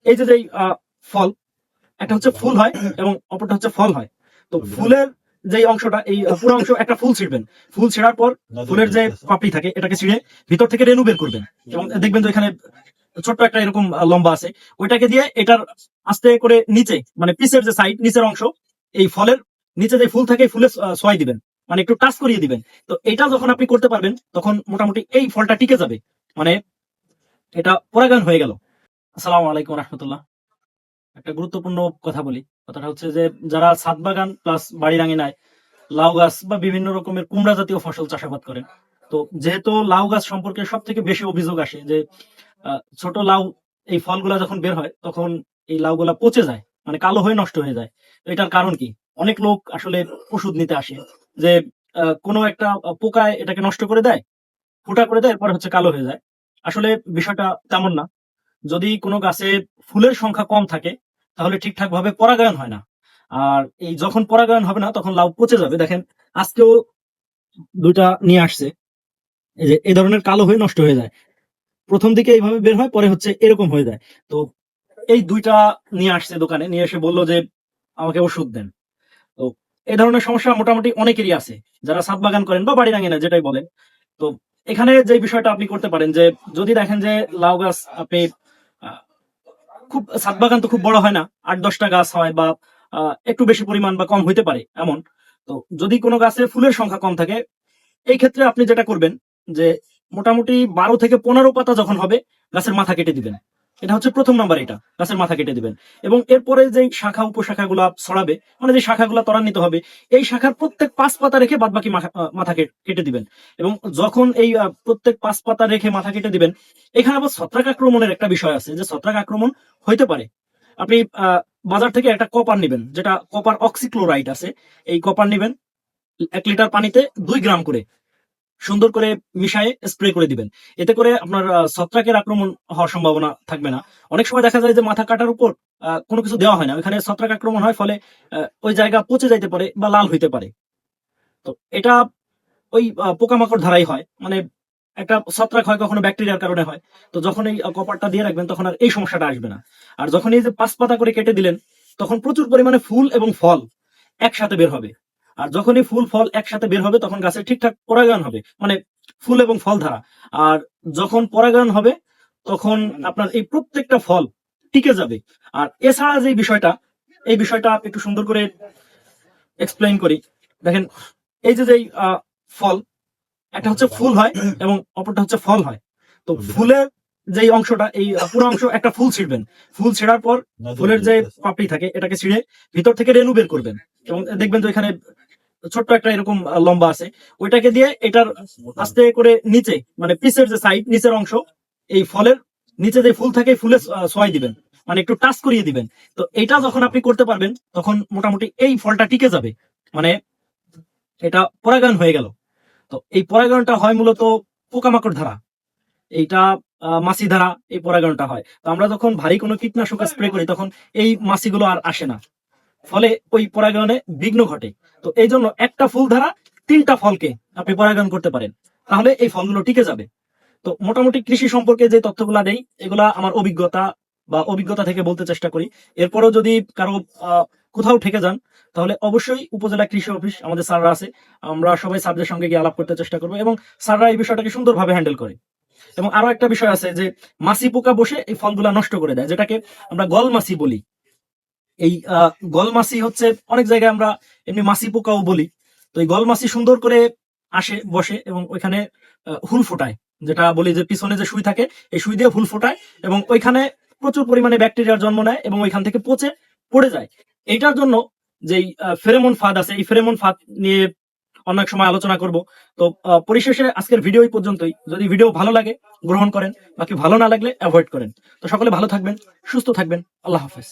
এই যে ফল, একটা হচ্ছে ফুল হয় এবং অপরটা হচ্ছে ফল হয়। তো ফুলের যে অংশটা, এই পুরো অংশ একটা ফুল ছিঁড়বেন। ফুল ছেঁড়ার পর ফুলের যে পাপড়ি থাকে এটাকে ছিঁড়ে ভিতর থেকে রেণু বের করবেন, এবং দেখবেন যে এখানে ছোট্ট একটা এরকম লম্বা আছে, ওইটাকে দিয়ে এটার আস্তে করে নিচে, মানে পিসের যে সাইড, নিচের অংশ, এই ফলের নিচে যে ফুল থাকে ফুলে ছোঁয়াই দিবেন, মানে একটু টাচ করিয়ে দিবেন। তো এটা যখন আপনি করতে পারবেন তখন মোটামুটি এই ফলটা টিকে যাবে, মানে এটা পরাগায়ন হয়ে গেল। আসসালামু আলাইকুম রহমতুল্লাহ। একটা গুরুত্বপূর্ণ কথা বলি। কথাটা হচ্ছে যে যারা ছাদ বাগান প্লাস বাড়ির আঙিনায় লাউ গাছ বা বিভিন্ন রকমের কুমড়া জাতীয় ফসল চাষাবাদ করেন, তো যেহেতু লাউ গাছ সম্পর্কে সব থেকে বেশি অভিযোগ আসে যে ছোট লাউ, এই ফলগুলা যখন বের হয় তখন এই লাউগুলা পচে যায়, মানে কালো হয়ে নষ্ট হয়ে যায়। তো এটার কারণ কি? অনেক লোক আসলে ওষুধ নিতে আসে যে কোনো একটা পোকায় এটাকে নষ্ট করে দেয়, ফুটা করে দেয়, এরপরে হচ্ছে কালো হয়ে যায়। আসলে বিষয়টা তেমন না। যদি কোনো গাছে ফুলের সংখ্যা কম থাকে তাহলে ঠিকঠাক ভাবে পরাগায়ন হয় না। আর এই যখন পরাগায়ন হবে না তখন লাউ পচে যাবে। দেখেন, আজকেও দুইটা নিয়ে আসছে, এই যে এই ধরনের কালো হয়ে নষ্ট হয়ে যায়। প্রথম দিকে এইভাবে বের হয়, পরে হচ্ছে এরকম হয়ে যায়। তো এই দুইটা নিয়ে আসছে দোকানে, নিয়ে এসে বললো যে আমাকে ওষুধ দেন। তো এই ধরনের সমস্যা মোটামুটি অনেকেরই আছে, যারা ছাদ বাগান করেন বা বাড়ির আঙিনা যেটাই বলেন। তো এখানে যে বিষয়টা আপনি করতে পারেন, যে যদি দেখেন যে লাউ গাছ আপনি আহ, খুব, ছাদ বাগান তো খুব বড় হয় না, 8-10টা গাছ হয় বা একটু বেশি পরিমাণ বা কম হইতে পারে এমন। তো যদি কোনো গাছে ফুলের সংখ্যা কম থাকে, এই ক্ষেত্রে আপনি যেটা করবেন যে মোটামুটি 12 থেকে 15 পাতা যখন হবে গাছের মাথা কেটে দিবেন। এটা হচ্ছে প্রথম নাম্বার, এটা গাছের মাথা কেটে দিবেন। এবং এরপরে যে শাখা উপশাখা গুলা ছড়াবে, মানে যে শাখাগুলা ত্বরান্বিত হবে, এই শাখার প্রত্যেক 5 পাতা রেখে বাদ বাকি মাথা কেটে দিবেন। এবং যখন এই প্রত্যেক 5 পাতা রেখে মাথা কেটে দিবেন, এখানে আবার ছত্রাক আক্রমণের একটা বিষয় আছে, যে ছত্রাক আক্রমণ হইতে পারে। আপনি বাজার থেকে একটা কপার নিবেন, যেটা কপার অক্সিক্লোরাইড আছে, এই কপার নিবেন 1 লিটার পানিতে 2 গ্রাম করে সুন্দর করে মিশায়ে স্প্রে করে দিবেন। এতে করে আপনার ছত্রাকের আক্রমণ হওয়ার সম্ভাবনা থাকবে না। অনেক সময় দেখা যায় যে মাথা কাটার উপর কোনো কিছু দেওয়া হয় না, ওখানে ছত্রাক আক্রমণ হয়, ফলে ওই জায়গা পচে যাইতে পারে বা লাল হইতে পারে। তো এটা ওই পোকামাকড় ধারাই হয়, মানে একটা ছত্রাক হয়, কখনো ব্যাকটেরিয়ার কারণে হয়। তো যখন এই কপারটা দিয়ে রাখবেন তখন আর এই সমস্যাটা আসবে না। আর যখন এই যে 5 পাতা করে কেটে দিলেন, তখন প্রচুর পরিমাণে ফুল এবং ফল একসাথে বের হবে। আর যখনই ফুল ফল একসাথে বের হবে তখন গাছের ঠিকঠাক পরাগায়ন হবে, মানে ফুল এবং ফল ধারা। আর যখন পরাগায়ন হবে তখন আপনার এই প্রত্যেকটা ফল টিকে যাবে। আর এছাড়া যে বিষয়টা, এই বিষয়টা একটু সুন্দর করে এক্সপ্লেইন করি। দেখেন, এই যে ফল, একটা হচ্ছে ফুল হয় এবং অপরটা হচ্ছে ফল হয়। তো ফুলের যে অংশটা, এই পুরো অংশ একটা ফুল ছিঁড়বেন। ফুল ছেঁড়ার পর ফুলের যে পাপড়ি থাকে এটাকে ছিঁড়ে ভিতর থেকে রেণু বের করবেন, এবং দেখবেন যে এখানে ছোট্ট একটা এরকম লম্বা আছে, ওইটাকে দিয়ে এটার আস্তে করে নিচে, মানে পিসের যে সাইড, নিচের অংশ, এই ফলের নিচে যে ফুল থাকে ফুলে ছোঁয়াই দিবেন, মানে একটু টাচ করিয়ে দিবেন। তো এটা যখন আপনি করতে পারবেন তখন মোটামুটি এই ফলটা টিকে যাবে, মানে এটা পরাগায়ন হয়ে গেল। তো এই পরাগায়নটা হয় মূলত পোকামাকড় দ্বারা, এইটা মাছি দ্বারা এই পরাগায়নটা হয়। তো আমরা যখন ভারী কোনো কীটনাশক স্প্রে করি তখন এই মাছিগুলো আর আসে না, ফলে ওই পরাগায়নে বিঘ্ন ঘটে। তো এই জন্য একটা ফুল দ্বারা 3টা ফলকে আপনি পরাগায়ন করতে পারেন, তাহলে এই ফলগুলো টিকে যাবে। তো মোটামুটি কৃষি সম্পর্কে যে তথ্যগুলা দেই, এগুলা আমার অভিজ্ঞতা থেকে বলতে চেষ্টা করি। এরপরও যদি কারো কোথাও ঠেকে যান, তাহলে অবশ্যই উপজেলা কৃষি অফিস, আমাদের স্যাররা আছে, আমরা সবাই স্যারদের সঙ্গে গিয়ে আলাপ করতে চেষ্টা করবো, এবং স্যাররা এই বিষয়টাকে সুন্দরভাবে হ্যান্ডেল করে। এবং আরো একটা বিষয় আছে যে মাছি পোকা বসে এই ফলগুলা নষ্ট করে দেয়, যেটাকে আমরা গল মাছি বলি। এই গল মাছি হচ্ছে, অনেক জায়গায় আমরা এমনি মাছি পোকাও বলি। তো এই গল মাছি সুন্দর করে আসে, বসে, এবং ওইখানে হুল ফোটায়, যেটা বলি যে পিছনে যে সুই থাকে, এই সুই দিয়ে হুল ফোটায়, এবং ওইখানে প্রচুর পরিমাণে ব্যাকটেরিয়ার জন্ম নেয় এবং ওইখান থেকে পচে পড়ে যায়। এটার জন্য যেই ফেরেমন ফাঁদ আছে, এই ফেরেমন ফাঁদ নিয়ে অনেক সময় আলোচনা করব। তো পরিশেষে আজকের ভিডিও এই পর্যন্তই। যদি ভিডিও ভালো লাগে গ্রহণ করেন, বাকি ভালো না লাগলে অ্যাভয়েড করেন। তো সকলে ভালো থাকবেন, সুস্থ থাকবেন। আল্লাহ হাফেজ।